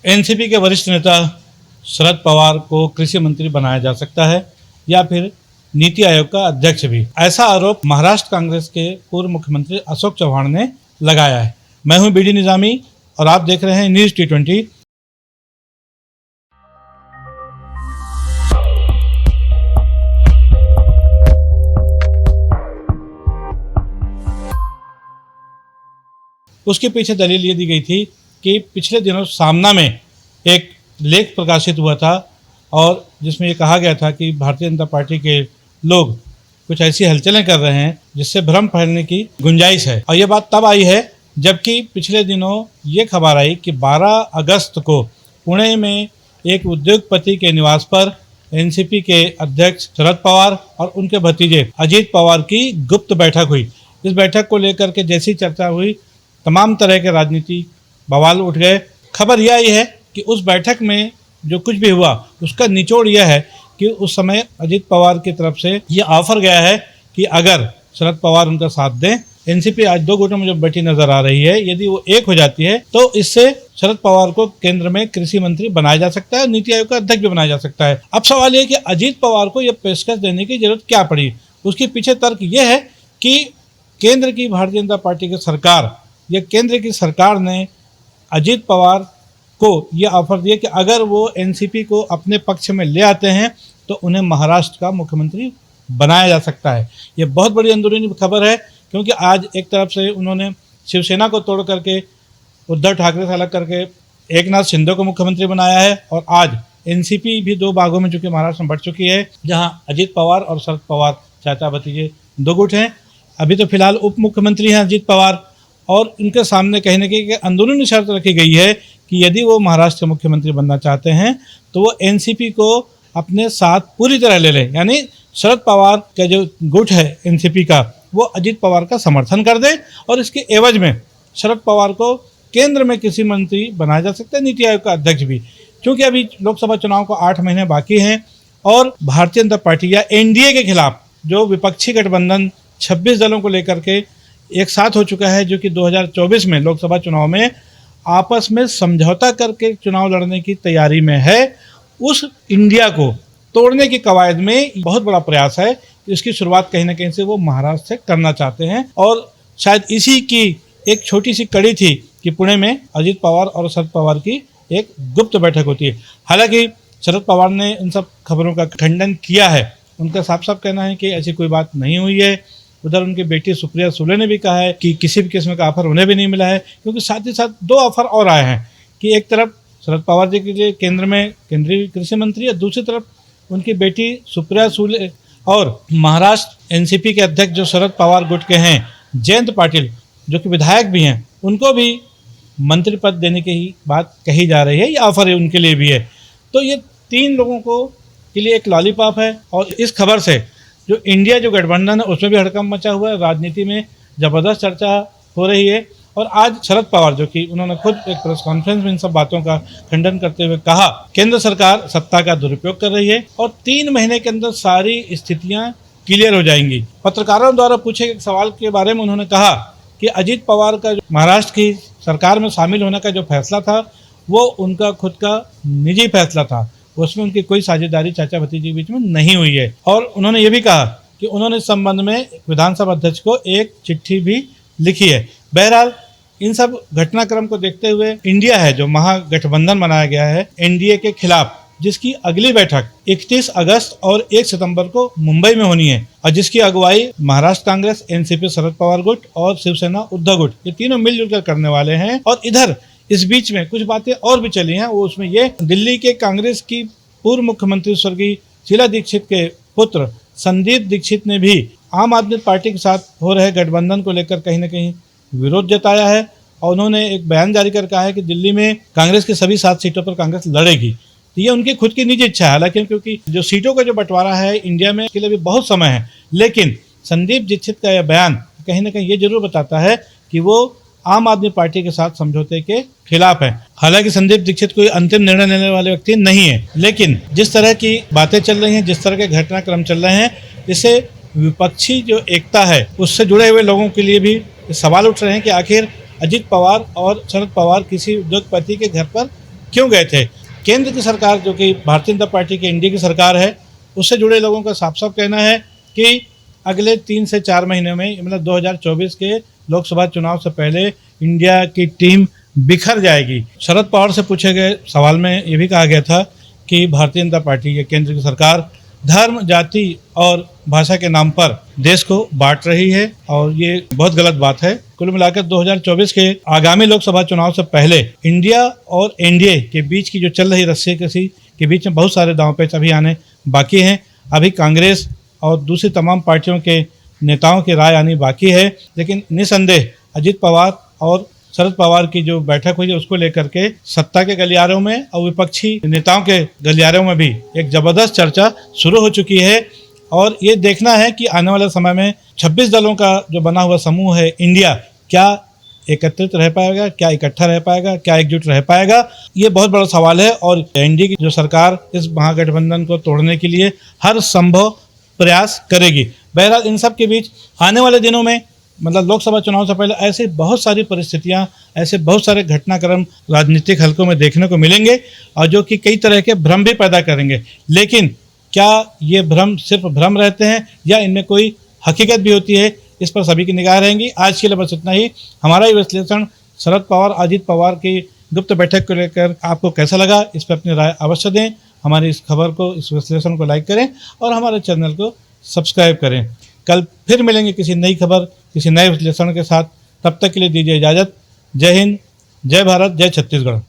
NCP के वरिष्ठ नेता शरद पवार को कृषि मंत्री बनाया जा सकता है या फिर नीति आयोग का अध्यक्ष भी। ऐसा आरोप महाराष्ट्र कांग्रेस के पूर्व मुख्यमंत्री अशोक चव्हाण ने लगाया है। मैं हूं बीडी निजामी और आप देख रहे हैं न्यूज़ T20। उसके पीछे दलील ये दी गई थी कि पिछले दिनों सामना में एक लेख प्रकाशित हुआ था और जिसमें ये कहा गया था कि भारतीय जनता पार्टी के लोग कुछ ऐसी हलचलें कर रहे हैं जिससे भ्रम फैलने की गुंजाइश है। और ये बात तब आई है जबकि पिछले दिनों ये खबर आई कि 12 अगस्त को पुणे में एक उद्योगपति के निवास पर एनसीपी के अध्यक्ष शरद पवार और उनके भतीजे अजीत पवार की गुप्त बैठक हुई। इस बैठक को लेकर के जैसी चर्चा हुई, तमाम तरह के राजनीति बवाल उठ गए। खबर यह आई है कि उस बैठक में जो कुछ भी हुआ उसका निचोड़ यह है कि उस समय अजीत पवार की तरफ से ये ऑफर गया है कि अगर शरद पवार उनका साथ दें, एनसीपी आज 2 गुटों में जो बैठी नजर आ रही है, यदि वो एक हो जाती है तो इससे शरद पवार को केंद्र में कृषि मंत्री बनाया जा सकता है, नीति आयोग का अध्यक्ष भी बनाया जा सकता है। अब सवाल यह कि अजीत पवार को यह पेशकश देने की जरूरत क्या पड़ी। उसके पीछे तर्क यह है कि केंद्र की भारतीय जनता पार्टी की सरकार या केंद्र की सरकार ने अजीत पवार को यह ऑफर दिया कि अगर वो एनसीपी को अपने पक्ष में ले आते हैं तो उन्हें महाराष्ट्र का मुख्यमंत्री बनाया जा सकता है। ये बहुत बड़ी अंदरूनी खबर है क्योंकि आज एक तरफ से उन्होंने शिवसेना को तोड़ करके उद्धव ठाकरे से अलग करके एकनाथ शिंदे को मुख्यमंत्री बनाया है और आज एनसीपी भी 2 भागों में चूंकि महाराष्ट्र में बढ़ चुकी है, जहां अजीत पवार और शरद पवार चाचा भतीजे 2 गुट हैं। अभी तो फिलहाल उप मुख्यमंत्री हैं अजीत पवार और उनके सामने कहने की अंदरूनी शर्त रखी गई है कि यदि वो महाराष्ट्र के मुख्यमंत्री बनना चाहते हैं तो वो एनसीपी को अपने साथ पूरी तरह ले लें, यानी शरद पवार का जो गुट है एनसीपी का वो अजीत पवार का समर्थन कर दे और इसके एवज में शरद पवार को केंद्र में कृषि मंत्री बनाया जा सकता है, नीति आयोग का अध्यक्ष भी। क्योंकि अभी लोकसभा चुनाव को 8 महीने बाकी हैं और भारतीय जनता पार्टी या एनडीए के खिलाफ जो विपक्षी गठबंधन 26 दलों को लेकर के एक साथ हो चुका है, जो कि 2024 में लोकसभा चुनाव में आपस में समझौता करके चुनाव लड़ने की तैयारी में है, उस इंडिया को तोड़ने की कवायद में बहुत बड़ा प्रयास है। इसकी शुरुआत कहीं ना कहीं से वो महाराष्ट्र से करना चाहते हैं और शायद इसी की एक छोटी सी कड़ी थी कि पुणे में अजीत पवार और शरद पवार की एक गुप्त बैठक होती है। हालांकि शरद पवार ने इन सब खबरों का खंडन किया है। उनका साफ साफ कहना है कि ऐसी कोई बात नहीं हुई है। उधर उनकी बेटी सुप्रिया सुले ने भी कहा है कि किसी भी किस्म का ऑफर उन्हें भी नहीं मिला है, क्योंकि साथ ही साथ 2 ऑफर और आए हैं कि एक तरफ शरद पवार जी के लिए केंद्र में केंद्रीय कृषि मंत्री और दूसरी तरफ उनकी बेटी सुप्रिया सुले और महाराष्ट्र एनसीपी के अध्यक्ष जो शरद पवार गुट के हैं जयंत पाटिल, जो कि विधायक भी हैं, उनको भी मंत्री पद देने की ही बात कही जा रही है। ये ऑफर उनके लिए भी है। तो ये 3 लोगों को के लिए एक लॉलीपॉप है और इस खबर से जो इंडिया जो गठबंधन है उसमें भी हड़कंप मचा हुआ है, राजनीति में ज़बरदस्त चर्चा हो रही है। और आज शरद पवार जो कि उन्होंने खुद एक प्रेस कॉन्फ्रेंस में इन सब बातों का खंडन करते हुए कहा केंद्र सरकार सत्ता का दुरुपयोग कर रही है और 3 महीने के अंदर सारी स्थितियां क्लियर हो जाएंगी। पत्रकारों द्वारा पूछे एक सवाल के बारे में उन्होंने कहा कि अजीत पवार का जो महाराष्ट्र की सरकार में शामिल होने का जो फैसला था वो उनका खुद का निजी फैसला था, उसमें उनकी कोई साझेदारी चाचा भतीजे के बीच में नहीं हुई है। और उन्होंने ये भी कहा कि उन्होंने इस संबंध में विधानसभा अध्यक्ष को एक चिट्ठी भी लिखी है। बहरहाल इन सब घटनाक्रम को देखते हुए इंडिया है जो महागठबंधन बनाया गया है एनडीए के खिलाफ, जिसकी अगली बैठक 31 अगस्त और 1 सितंबर को मुंबई में होनी है और जिसकी अगुवाई महाराष्ट्र कांग्रेस, एनसीपी शरद पवार गुट और शिवसेना उद्धव गुट, ये तीनों मिलजुल कर करने वाले हैं। और इधर इस बीच में कुछ बातें और भी चली हैं। वो उसमें ये दिल्ली के कांग्रेस की पूर्व मुख्यमंत्री स्वर्गीय शीला दीक्षित के पुत्र संदीप दीक्षित ने भी आम आदमी पार्टी के साथ हो रहे गठबंधन को लेकर कहीं ना कहीं विरोध जताया है और उन्होंने एक बयान जारी कर कहा है कि दिल्ली में कांग्रेस की सभी 7 सीटों पर कांग्रेस लड़ेगी। तो ये उनकी खुद की निजी इच्छा है, हालांकि क्योंकि जो सीटों का जो बंटवारा है इंडिया में के लिए भी बहुत समय है। लेकिन संदीप दीक्षित का यह बयान कहीं ना कहीं ये जरूर बताता है कि वो आम आदमी पार्टी के साथ समझौते के खिलाफ है। हालांकि संदीप दीक्षित कोई अंतिम निर्णय लेने वाले व्यक्ति नहीं है, लेकिन जिस तरह की बातें चल रही हैं, जिस तरह के घटनाक्रम चल रहे हैं, इससे विपक्षी जो एकता है उससे जुड़े हुए लोगों के लिए भी सवाल उठ रहे हैं कि आखिर अजीत पवार और शरद पवार किसी उद्योगपति के घर पर क्यों गए थे। केंद्र की सरकार जो कि भारतीय जनता पार्टी की एनडीए की सरकार है, उससे जुड़े लोगों का साफ साफ कहना है कि अगले 3 से 4 महीने में, मतलब 2024 के लोकसभा चुनाव से पहले इंडिया की टीम बिखर जाएगी। शरद पवार से पूछे गए सवाल में ये भी कहा गया था कि भारतीय जनता पार्टी या केंद्र की सरकार धर्म, जाति और भाषा के नाम पर देश को बांट रही है और ये बहुत गलत बात है। कुल मिलाकर 2024 के आगामी लोकसभा चुनाव से पहले इंडिया और एनडीए के बीच की जो चल रही रस्सीकसी के बीच में बहुत सारे दांवपेच अभी आने बाकी हैं। अभी कांग्रेस और दूसरी तमाम पार्टियों के नेताओं की राय आनी बाकी है, लेकिन निसंदेह अजित पवार और शरद पवार की जो बैठक हुई है उसको लेकर के सत्ता के गलियारों में और विपक्षी नेताओं के गलियारों में भी एक जबरदस्त चर्चा शुरू हो चुकी है। और ये देखना है कि आने वाले समय में 26 दलों का जो बना हुआ समूह है इंडिया, क्या एकत्रित रह पाएगा, क्या इकट्ठा रह पाएगा, क्या एकजुट रह पाएगा, ये बहुत बड़ा सवाल है। और एनडीए की जो सरकार इस महागठबंधन को तोड़ने के लिए हर संभव प्रयास करेगी। बहरहाल इन सब के बीच आने वाले दिनों में, मतलब लोकसभा चुनाव से पहले, ऐसे बहुत सारी परिस्थितियां, ऐसे बहुत सारे घटनाक्रम राजनीतिक हलकों में देखने को मिलेंगे और जो कि कई तरह के भ्रम भी पैदा करेंगे। लेकिन क्या ये भ्रम सिर्फ भ्रम रहते हैं या इनमें कोई हकीकत भी होती है, इस पर सभी की निगाह रहेंगी। आज के लिए बस इतना ही। हमारा ये विश्लेषण शरद पवार अजित पवार की गुप्त बैठक को लेकर आपको कैसा लगा, इस पर अपनी राय अवश्य दें। हमारी इस खबर को, इस विश्लेषण को लाइक करें और हमारे चैनल को सब्सक्राइब करें। कल फिर मिलेंगे किसी नई खबर, किसी नए विश्लेषण के साथ। तब तक के लिए दीजिए इजाज़त। जय हिंद, जय भारत, जय छत्तीसगढ़।